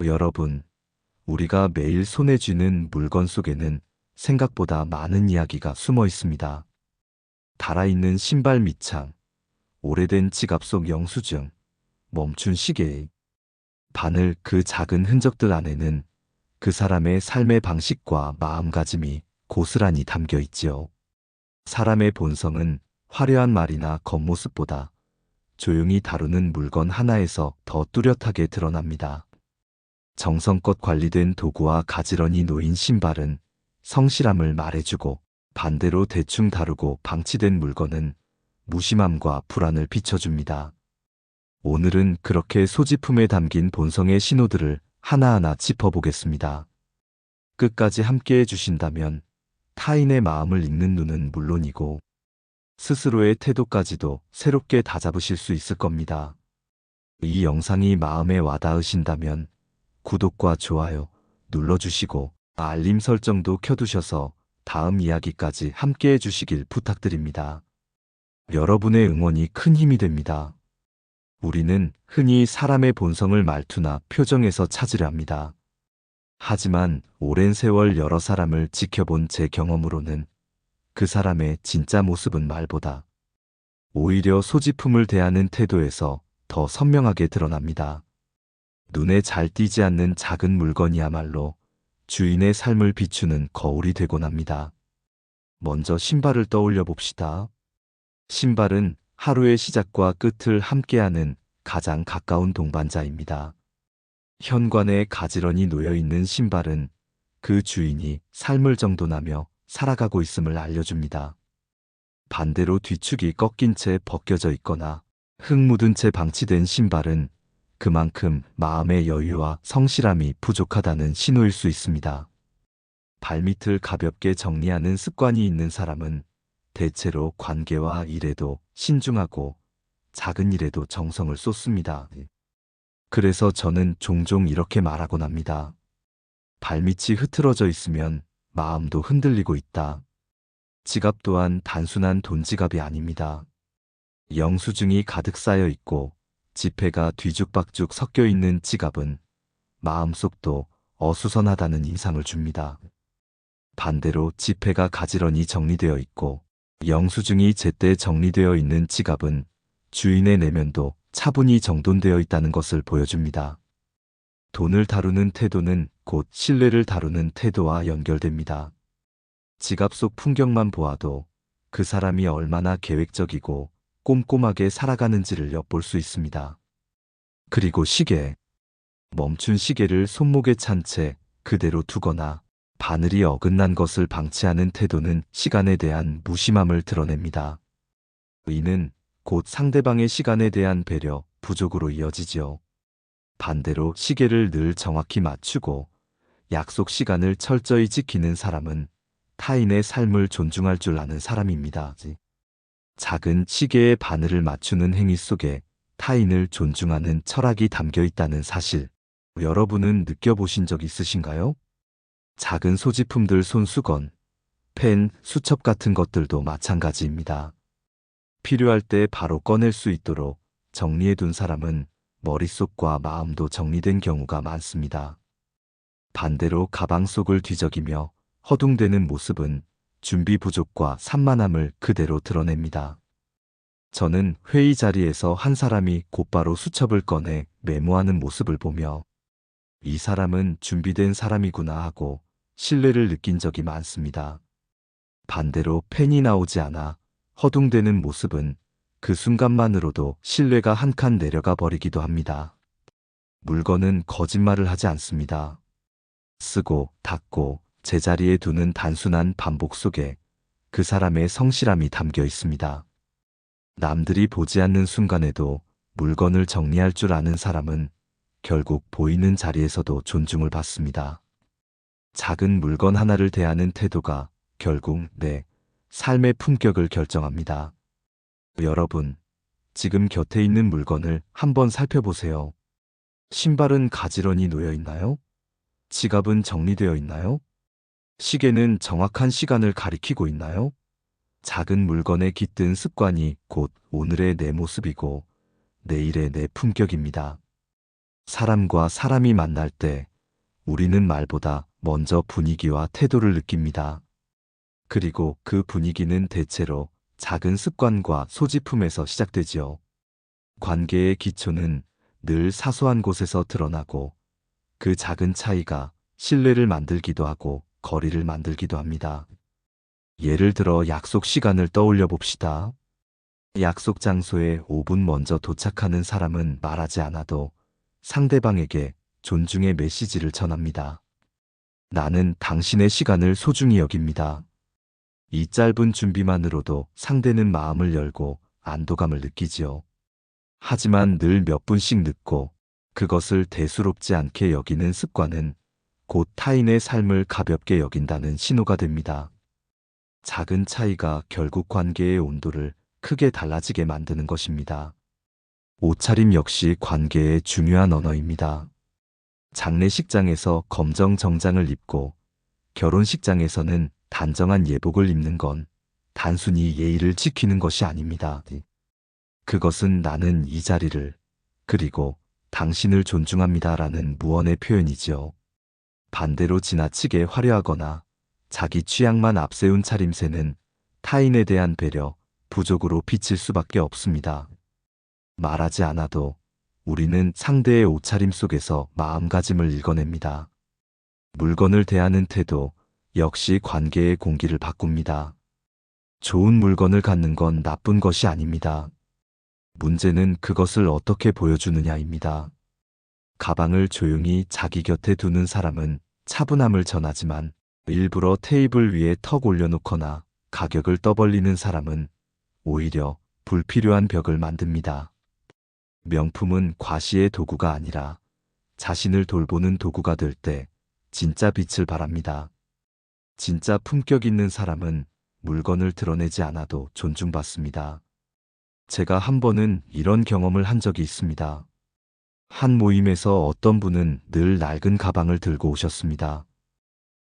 여러분, 우리가 매일 손에 쥐는 물건 속에는 생각보다 많은 이야기가 숨어 있습니다. 달아있는 신발 밑창, 오래된 지갑 속 영수증, 멈춘 시계, 바늘 그 작은 흔적들 안에는 그 사람의 삶의 방식과 마음가짐이 고스란히 담겨 있지요. 사람의 본성은 화려한 말이나 겉모습보다 조용히 다루는 물건 하나에서 더 뚜렷하게 드러납니다. 정성껏 관리된 도구와 가지런히 놓인 신발은 성실함을 말해주고, 반대로 대충 다루고 방치된 물건은 무심함과 불안을 비춰줍니다. 오늘은 그렇게 소지품에 담긴 본성의 신호들을 하나하나 짚어보겠습니다. 끝까지 함께해 주신다면 타인의 마음을 읽는 눈은 물론이고 스스로의 태도까지도 새롭게 다잡으실 수 있을 겁니다. 이 영상이 마음에 와닿으신다면 구독과 좋아요 눌러주시고 알림 설정도 켜두셔서 다음 이야기까지 함께해 주시길 부탁드립니다. 여러분의 응원이 큰 힘이 됩니다. 우리는 흔히 사람의 본성을 말투나 표정에서 찾으려 합니다. 하지만 오랜 세월 여러 사람을 지켜본 제 경험으로는 그 사람의 진짜 모습은 말보다 오히려 소지품을 대하는 태도에서 더 선명하게 드러납니다. 눈에 잘 띄지 않는 작은 물건이야말로 주인의 삶을 비추는 거울이 되곤 합니다. 먼저 신발을 떠올려 봅시다. 신발은 하루의 시작과 끝을 함께하는 가장 가까운 동반자입니다. 현관에 가지런히 놓여 있는 신발은 그 주인이 삶을 정돈하며 살아가고 있음을 알려줍니다. 반대로 뒤축이 꺾인 채 벗겨져 있거나 흙 묻은 채 방치된 신발은 그만큼 마음의 여유와 성실함이 부족하다는 신호일 수 있습니다. 발밑을 가볍게 정리하는 습관이 있는 사람은 대체로 관계와 일에도 신중하고 작은 일에도 정성을 쏟습니다. 그래서 저는 종종 이렇게 말하곤 합니다. 발밑이 흐트러져 있으면 마음도 흔들리고 있다. 지갑 또한 단순한 돈 지갑이 아닙니다. 영수증이 가득 쌓여 있고 지폐가 뒤죽박죽 섞여 있는 지갑은 마음속도 어수선하다는 인상을 줍니다. 반대로 지폐가 가지런히 정리되어 있고 영수증이 제때 정리되어 있는 지갑은 주인의 내면도 차분히 정돈되어 있다는 것을 보여줍니다. 돈을 다루는 태도는 곧 신뢰를 다루는 태도와 연결됩니다. 지갑 속 풍경만 보아도 그 사람이 얼마나 계획적이고 꼼꼼하게 살아가는지를 엿볼 수 있습니다. 그리고 시계. 멈춘 시계를 손목에 찬 채 그대로 두거나 바늘이 어긋난 것을 방치하는 태도는 시간에 대한 무심함을 드러냅니다. 이는 곧 상대방의 시간에 대한 배려, 부족으로 이어지지요. 반대로 시계를 늘 정확히 맞추고 약속 시간을 철저히 지키는 사람은 타인의 삶을 존중할 줄 아는 사람입니다. 작은 시계의 바늘을 맞추는 행위 속에 타인을 존중하는 철학이 담겨 있다는 사실, 여러분은 느껴보신 적 있으신가요? 작은 소지품들 손수건, 펜, 수첩 같은 것들도 마찬가지입니다. 필요할 때 바로 꺼낼 수 있도록 정리해둔 사람은 머릿속과 마음도 정리된 경우가 많습니다. 반대로 가방 속을 뒤적이며 허둥대는 모습은 준비 부족과 산만함을 그대로 드러냅니다. 저는 회의 자리에서 한 사람이 곧바로 수첩을 꺼내 메모하는 모습을 보며 이 사람은 준비된 사람이구나 하고 신뢰를 느낀 적이 많습니다. 반대로 펜이 나오지 않아 허둥대는 모습은 그 순간만으로도 신뢰가 한 칸 내려가 버리기도 합니다. 물건은 거짓말을 하지 않습니다. 쓰고 닫고 제자리에 두는 단순한 반복 속에 그 사람의 성실함이 담겨 있습니다. 남들이 보지 않는 순간에도 물건을 정리할 줄 아는 사람은 결국 보이는 자리에서도 존중을 받습니다. 작은 물건 하나를 대하는 태도가 결국 내 삶의 품격을 결정합니다. 여러분, 지금 곁에 있는 물건을 한번 살펴보세요. 신발은 가지런히 놓여 있나요? 지갑은 정리되어 있나요? 시계는 정확한 시간을 가리키고 있나요? 작은 물건에 깃든 습관이 곧 오늘의 내 모습이고 내일의 내 품격입니다. 사람과 사람이 만날 때 우리는 말보다 먼저 분위기와 태도를 느낍니다. 그리고 그 분위기는 대체로 작은 습관과 소지품에서 시작되지요. 관계의 기초는 늘 사소한 곳에서 드러나고 그 작은 차이가 신뢰를 만들기도 하고 거리를 만들기도 합니다. 예를 들어 약속 시간을 떠올려 봅시다. 약속 장소에 5분 먼저 도착하는 사람은 말하지 않아도 상대방에게 존중의 메시지를 전합니다. 나는 당신의 시간을 소중히 여깁니다. 이 짧은 준비만으로도 상대는 마음을 열고 안도감을 느끼지요. 하지만 늘 몇 분씩 늦고 그것을 대수롭지 않게 여기는 습관은 곧 타인의 삶을 가볍게 여긴다는 신호가 됩니다. 작은 차이가 결국 관계의 온도를 크게 달라지게 만드는 것입니다. 옷차림 역시 관계의 중요한 언어입니다. 장례식장에서 검정 정장을 입고 결혼식장에서는 단정한 예복을 입는 건 단순히 예의를 지키는 것이 아닙니다. 그것은 나는 이 자리를 그리고 당신을 존중합니다라는 무언의 표현이지요. 반대로 지나치게 화려하거나 자기 취향만 앞세운 차림새는 타인에 대한 배려, 부족으로 비칠 수밖에 없습니다. 말하지 않아도 우리는 상대의 옷차림 속에서 마음가짐을 읽어냅니다. 물건을 대하는 태도 역시 관계의 공기를 바꿉니다. 좋은 물건을 갖는 건 나쁜 것이 아닙니다. 문제는 그것을 어떻게 보여주느냐입니다. 가방을 조용히 자기 곁에 두는 사람은 차분함을 전하지만 일부러 테이블 위에 턱 올려놓거나 가격을 떠벌리는 사람은 오히려 불필요한 벽을 만듭니다. 명품은 과시의 도구가 아니라 자신을 돌보는 도구가 될 때 진짜 빛을 발합니다. 진짜 품격 있는 사람은 물건을 드러내지 않아도 존중받습니다. 제가 한 번은 이런 경험을 한 적이 있습니다. 한 모임에서 어떤 분은 늘 낡은 가방을 들고 오셨습니다.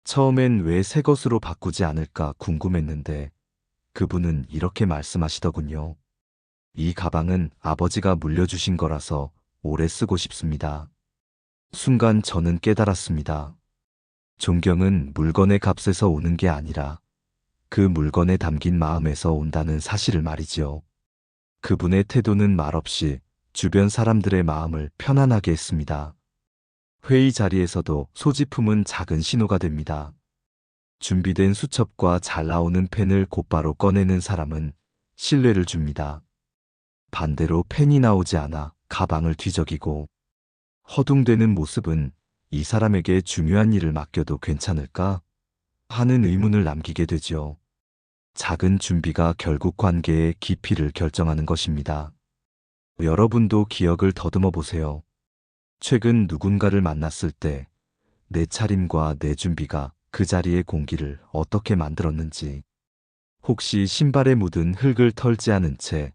처음엔 왜 새 것으로 바꾸지 않을까 궁금했는데 그분은 이렇게 말씀하시더군요. 이 가방은 아버지가 물려주신 거라서 오래 쓰고 싶습니다. 순간 저는 깨달았습니다. 존경은 물건의 값에서 오는 게 아니라 그 물건에 담긴 마음에서 온다는 사실을 말이지요. 그분의 태도는 말없이 주변 사람들의 마음을 편안하게 했습니다. 회의 자리에서도 소지품은 작은 신호가 됩니다. 준비된 수첩과 잘 나오는 펜을 곧바로 꺼내는 사람은 신뢰를 줍니다. 반대로 펜이 나오지 않아 가방을 뒤적이고 허둥대는 모습은 이 사람에게 중요한 일을 맡겨도 괜찮을까 하는 의문을 남기게 되죠. 작은 준비가 결국 관계의 깊이를 결정하는 것입니다. 여러분도 기억을 더듬어 보세요. 최근 누군가를 만났을 때 내 차림과 내 준비가 그 자리의 공기를 어떻게 만들었는지, 혹시 신발에 묻은 흙을 털지 않은 채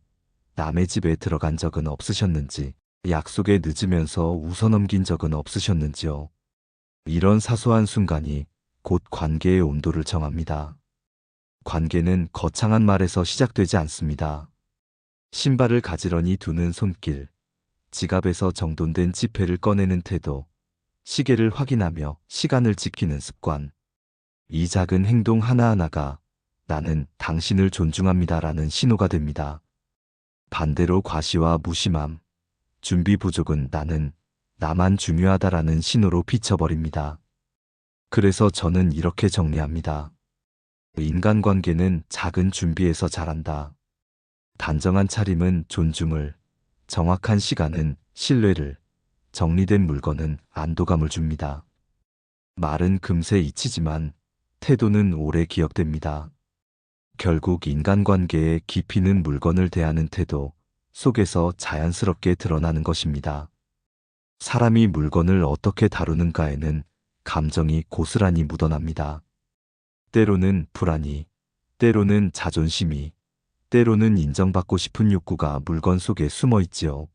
남의 집에 들어간 적은 없으셨는지, 약속에 늦으면서 웃어넘긴 적은 없으셨는지요. 이런 사소한 순간이 곧 관계의 온도를 정합니다. 관계는 거창한 말에서 시작되지 않습니다. 신발을 가지런히 두는 손길, 지갑에서 정돈된 지폐를 꺼내는 태도, 시계를 확인하며 시간을 지키는 습관. 이 작은 행동 하나하나가 나는 당신을 존중합니다라는 신호가 됩니다. 반대로 과시와 무심함, 준비 부족은 나만 중요하다라는 신호로 비춰버립니다. 그래서 저는 이렇게 정리합니다. 인간관계는 작은 준비에서 자란다. 단정한 차림은 존중을, 정확한 시간은 신뢰를, 정리된 물건은 안도감을 줍니다. 말은 금세 잊히지만 태도는 오래 기억됩니다. 결국 인간관계의 깊이는 물건을 대하는 태도 속에서 자연스럽게 드러나는 것입니다. 사람이 물건을 어떻게 다루는가에는 감정이 고스란히 묻어납니다. 때로는 불안이, 때로는 자존심이, 때로는 인정받고 싶은 욕구가 물건 속에 숨어 있지요.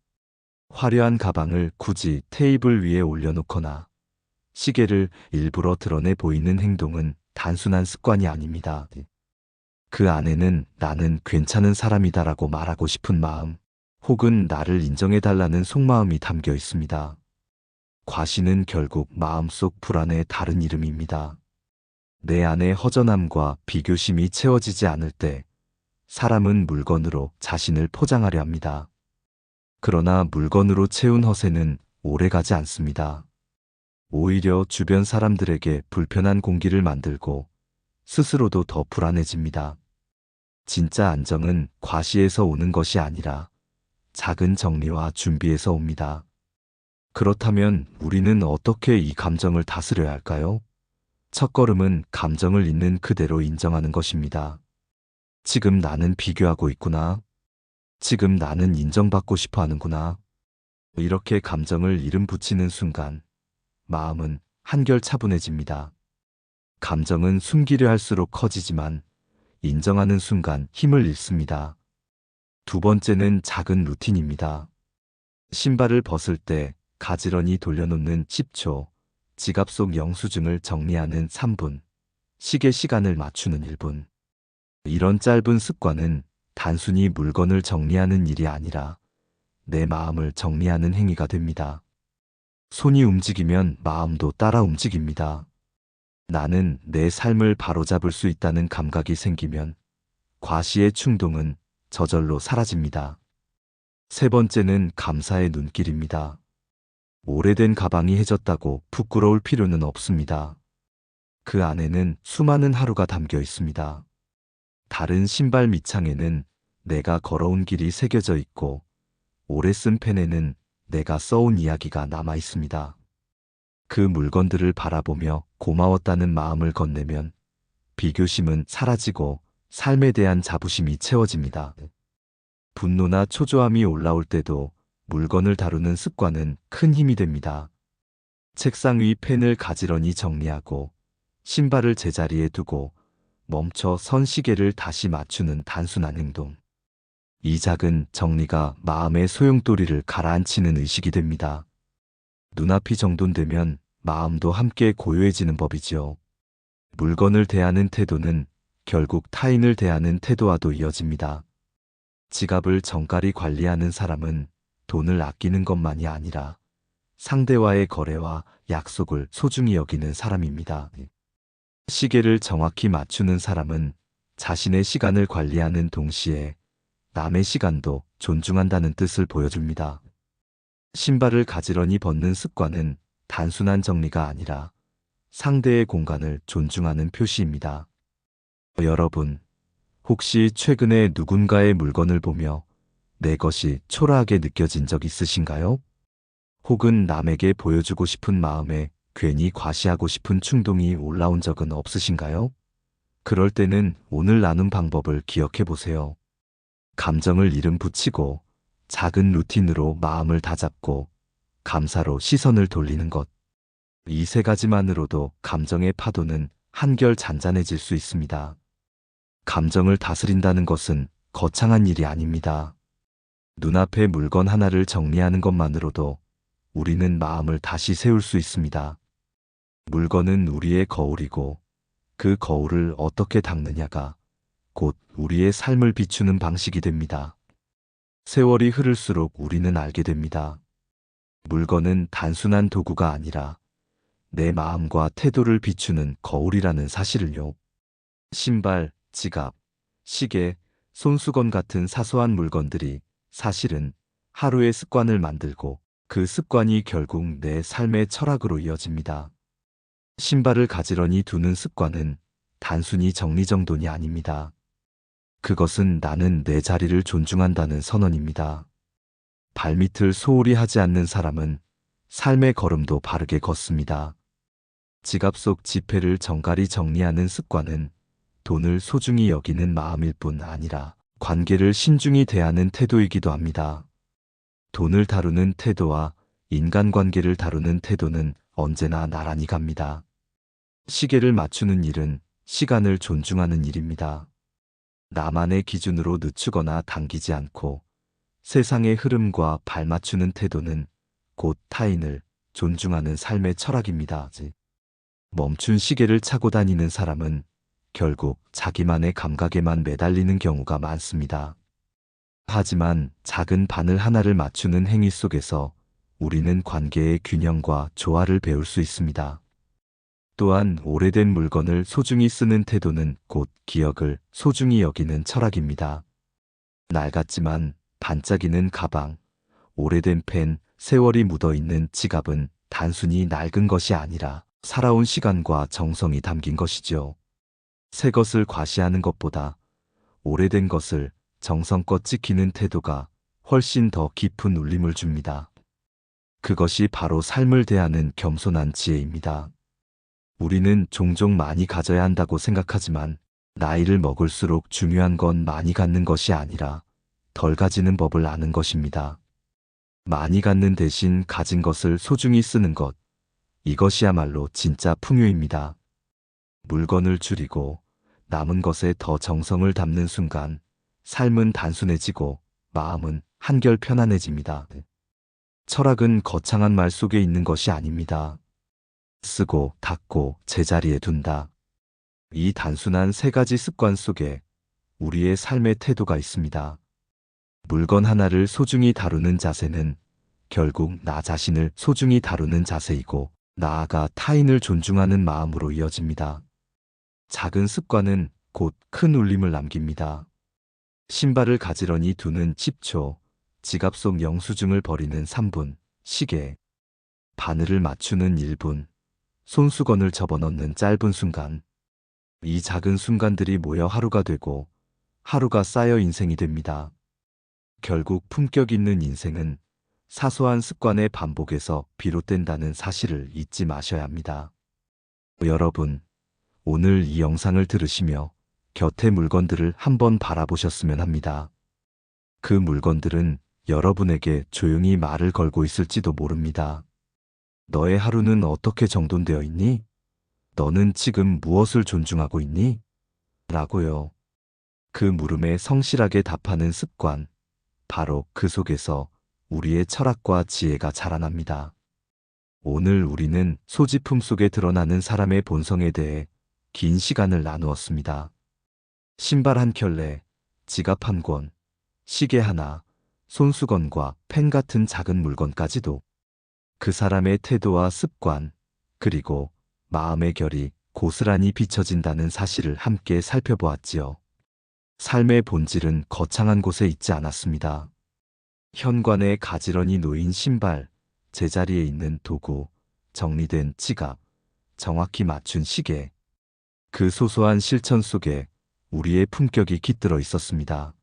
화려한 가방을 굳이 테이블 위에 올려놓거나 시계를 일부러 드러내 보이는 행동은 단순한 습관이 아닙니다. 그 안에는 나는 괜찮은 사람이다라고 말하고 싶은 마음, 혹은 나를 인정해달라는 속마음이 담겨 있습니다. 과시는 결국 마음속 불안의 다른 이름입니다. 내 안의 허전함과 비교심이 채워지지 않을 때 사람은 물건으로 자신을 포장하려 합니다. 그러나 물건으로 채운 허세는 오래가지 않습니다. 오히려 주변 사람들에게 불편한 공기를 만들고 스스로도 더 불안해집니다. 진짜 안정은 과시에서 오는 것이 아니라 작은 정리와 준비에서 옵니다. 그렇다면 우리는 어떻게 이 감정을 다스려야 할까요? 첫걸음은 감정을 있는 그대로 인정하는 것입니다. 지금 나는 비교하고 있구나. 지금 나는 인정받고 싶어 하는구나. 이렇게 감정을 이름 붙이는 순간 마음은 한결 차분해집니다. 감정은 숨기려 할수록 커지지만 인정하는 순간 힘을 잃습니다. 두 번째는 작은 루틴입니다. 신발을 벗을 때 가지런히 돌려놓는 10초, 지갑 속 영수증을 정리하는 3분, 시계 시간을 맞추는 1분. 이런 짧은 습관은 단순히 물건을 정리하는 일이 아니라 내 마음을 정리하는 행위가 됩니다. 손이 움직이면 마음도 따라 움직입니다. 나는 내 삶을 바로잡을 수 있다는 감각이 생기면 과시의 충동은 저절로 사라집니다. 세 번째는 감사의 눈길입니다. 오래된 가방이 해졌다고 부끄러울 필요는 없습니다. 그 안에는 수많은 하루가 담겨 있습니다. 다른 신발 밑창에는 내가 걸어온 길이 새겨져 있고 오래 쓴 펜에는 내가 써온 이야기가 남아 있습니다. 그 물건들을 바라보며 고마웠다는 마음을 건네면 비교심은 사라지고 삶에 대한 자부심이 채워집니다. 분노나 초조함이 올라올 때도 물건을 다루는 습관은 큰 힘이 됩니다. 책상 위 펜을 가지런히 정리하고 신발을 제자리에 두고 멈춰 선 시계를 다시 맞추는 단순한 행동. 이 작은 정리가 마음의 소용돌이를 가라앉히는 의식이 됩니다. 눈앞이 정돈되면 마음도 함께 고요해지는 법이지요. 물건을 대하는 태도는 결국 타인을 대하는 태도와도 이어집니다. 지갑을 정갈히 관리하는 사람은 돈을 아끼는 것만이 아니라 상대와의 거래와 약속을 소중히 여기는 사람입니다. 시계를 정확히 맞추는 사람은 자신의 시간을 관리하는 동시에 남의 시간도 존중한다는 뜻을 보여줍니다. 신발을 가지런히 벗는 습관은 단순한 정리가 아니라 상대의 공간을 존중하는 표시입니다. 여러분, 혹시 최근에 누군가의 물건을 보며 내 것이 초라하게 느껴진 적 있으신가요? 혹은 남에게 보여주고 싶은 마음에 괜히 과시하고 싶은 충동이 올라온 적은 없으신가요? 그럴 때는 오늘 나눈 방법을 기억해 보세요. 감정을 이름 붙이고 작은 루틴으로 마음을 다잡고 감사로 시선을 돌리는 것. 이 세 가지만으로도 감정의 파도는 한결 잔잔해질 수 있습니다. 감정을 다스린다는 것은 거창한 일이 아닙니다. 눈앞의 물건 하나를 정리하는 것만으로도 우리는 마음을 다시 세울 수 있습니다. 물건은 우리의 거울이고 그 거울을 어떻게 닦느냐가 곧 우리의 삶을 비추는 방식이 됩니다. 세월이 흐를수록 우리는 알게 됩니다. 물건은 단순한 도구가 아니라 내 마음과 태도를 비추는 거울이라는 사실을요. 신발, 지갑, 시계, 손수건 같은 사소한 물건들이 사실은 하루의 습관을 만들고 그 습관이 결국 내 삶의 철학으로 이어집니다. 신발을 가지런히 두는 습관은 단순히 정리정돈이 아닙니다. 그것은 나는 내 자리를 존중한다는 선언입니다. 발밑을 소홀히 하지 않는 사람은 삶의 걸음도 바르게 걷습니다. 지갑 속 지폐를 정갈히 정리하는 습관은 돈을 소중히 여기는 마음일 뿐 아니라 관계를 신중히 대하는 태도이기도 합니다. 돈을 다루는 태도와 인간관계를 다루는 태도는 언제나 나란히 갑니다. 시계를 맞추는 일은 시간을 존중하는 일입니다. 나만의 기준으로 늦추거나 당기지 않고 세상의 흐름과 발맞추는 태도는 곧 타인을 존중하는 삶의 철학입니다. 멈춘 시계를 차고 다니는 사람은 결국 자기만의 감각에만 매달리는 경우가 많습니다. 하지만 작은 바늘 하나를 맞추는 행위 속에서 우리는 관계의 균형과 조화를 배울 수 있습니다. 또한 오래된 물건을 소중히 쓰는 태도는 곧 기억을 소중히 여기는 철학입니다. 낡았지만 반짝이는 가방, 오래된 펜, 세월이 묻어있는 지갑은 단순히 낡은 것이 아니라 살아온 시간과 정성이 담긴 것이죠. 새 것을 과시하는 것보다 오래된 것을 정성껏 지키는 태도가 훨씬 더 깊은 울림을 줍니다. 그것이 바로 삶을 대하는 겸손한 지혜입니다. 우리는 종종 많이 가져야 한다고 생각하지만 나이를 먹을수록 중요한 건 많이 갖는 것이 아니라 덜 가지는 법을 아는 것입니다. 많이 갖는 대신 가진 것을 소중히 쓰는 것, 이것이야말로 진짜 풍요입니다. 물건을 줄이고 남은 것에 더 정성을 담는 순간 삶은 단순해지고 마음은 한결 편안해집니다. 철학은 거창한 말 속에 있는 것이 아닙니다. 쓰고 닦고 제자리에 둔다. 이 단순한 세 가지 습관 속에 우리의 삶의 태도가 있습니다. 물건 하나를 소중히 다루는 자세는 결국 나 자신을 소중히 다루는 자세이고 나아가 타인을 존중하는 마음으로 이어집니다. 작은 습관은 곧 큰 울림을 남깁니다. 신발을 가지런히 두는 10초, 지갑 속 영수증을 버리는 3분, 시계, 바늘을 맞추는 1분, 손수건을 접어넣는 짧은 순간. 이 작은 순간들이 모여 하루가 되고 하루가 쌓여 인생이 됩니다. 결국 품격 있는 인생은 사소한 습관의 반복에서 비롯된다는 사실을 잊지 마셔야 합니다. 여러분, 오늘 이 영상을 들으시며 곁의 물건들을 한번 바라보셨으면 합니다. 그 물건들은 여러분에게 조용히 말을 걸고 있을지도 모릅니다. 너의 하루는 어떻게 정돈되어 있니? 너는 지금 무엇을 존중하고 있니? 라고요. 그 물음에 성실하게 답하는 습관, 바로 그 속에서 우리의 철학과 지혜가 자라납니다. 오늘 우리는 소지품 속에 드러나는 사람의 본성에 대해 긴 시간을 나누었습니다. 신발 한 켤레, 지갑 한 권, 시계 하나, 손수건과 펜 같은 작은 물건까지도 그 사람의 태도와 습관, 그리고 마음의 결이 고스란히 비춰진다는 사실을 함께 살펴보았지요. 삶의 본질은 거창한 곳에 있지 않았습니다. 현관에 가지런히 놓인 신발, 제자리에 있는 도구, 정리된 지갑, 정확히 맞춘 시계. 그 소소한 실천 속에 우리의 품격이 깃들어 있었습니다.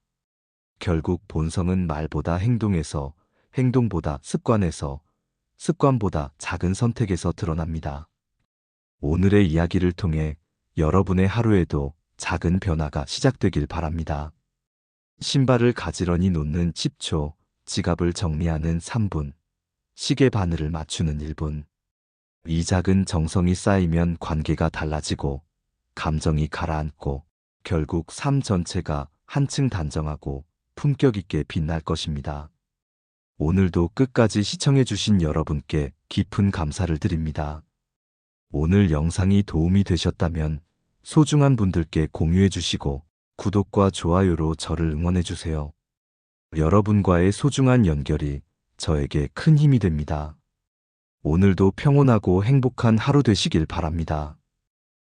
결국 본성은 말보다 행동에서, 행동보다 습관에서, 습관보다 작은 선택에서 드러납니다. 오늘의 이야기를 통해 여러분의 하루에도 작은 변화가 시작되길 바랍니다. 신발을 가지런히 놓는 10초, 지갑을 정리하는 3분, 시계 바늘을 맞추는 1분. 이 작은 정성이 쌓이면 관계가 달라지고 감정이 가라앉고 결국 삶 전체가 한층 단정하고 품격 있게 빛날 것입니다. 오늘도 끝까지 시청해주신 여러분께 깊은 감사를 드립니다. 오늘 영상이 도움이 되셨다면 소중한 분들께 공유해 주시고 구독과 좋아요로 저를 응원해 주세요. 여러분과의 소중한 연결이 저에게 큰 힘이 됩니다. 오늘도 평온하고 행복한 하루 되시길 바랍니다.